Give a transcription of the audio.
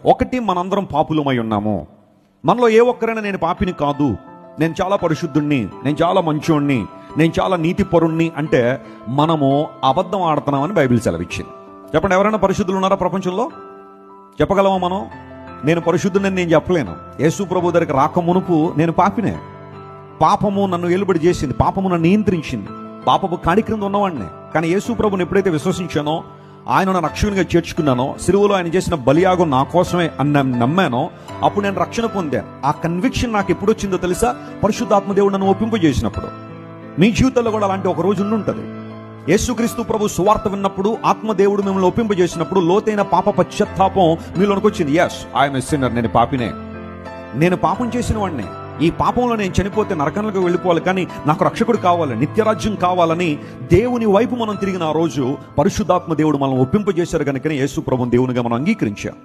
ఒకటి, మనందరం పాపులమై ఉన్నాము. మనలో ఏ ఒక్కరైనా నేను పాపిని కాదు, నేను చాలా పరిశుద్ధుణ్ణి, నేను చాలా మంచోణ్ణి, నేను చాలా నీతిపరుణ్ణి అంటే మనము అబద్ధం ఆడుతున్నామని బైబిల్ సెలవిచ్చింది. చెప్పండి, ఎవరైనా పరిశుద్ధులు ఉన్నారా ప్రపంచంలో? చెప్పగలమా మనం? నేను పరిశుద్ధుని నేను చెప్పలేను. యేసు ప్రభు దగ్గరికి రాక మునుపు నేను పాపినే. పాపము నన్ను ఏలుబడి చేసింది, పాపము నన్ను నియంత్రించింది, పాపపు కాడి క్రింద ఉన్నవాడినే. కానీ యేసు ప్రభుని ఎప్పుడైతే విశ్వసించానో, ఆయన నన్ను రక్షకునిగా చేర్చుకున్నానో, సిలువలో ఆయన చేసిన బలియాగం నా కోసమే అని నమ్మానో, అప్పుడు నేను రక్షణ పొందాను. ఆ కన్విక్షన్ నాకు ఎప్పుడు వచ్చిందో తెలుసా? పరిశుద్ధాత్మ దేవుడు నన్ను ఒప్పింపజేసినప్పుడు. మీ జీవితంలో కూడా అలాంటి ఒక రోజు ఉంటుంది. యేసుక్రీస్తు ప్రభు సువార్త విన్నప్పుడు, ఆత్మదేవుడు మిమ్మల్ని ఒప్పింపజేసినప్పుడు లోతైన పాప పశ్చాత్తాపం మీలోనికి వచ్చింది. ఎస్, ఐఎమ్ ఎ సిన్నర్, నేను పాపినే, నేను పాపం చేసిన వాడిని. ఈ పాపంలో నేను చనిపోతే నరకంలోకి వెళ్ళిపోవాలి, కానీ నాకు రక్షకుడు కావాలి, నిత్యరాజ్యం కావాలని దేవుని వైపు మనం తిరిగిన ఆ రోజు పరిశుద్ధాత్మ దేవుడు మనం ఒప్పింపజేశారు. కనుకనే యేసు ప్రభువుని దేవునిగా మనం అంగీకరించాం.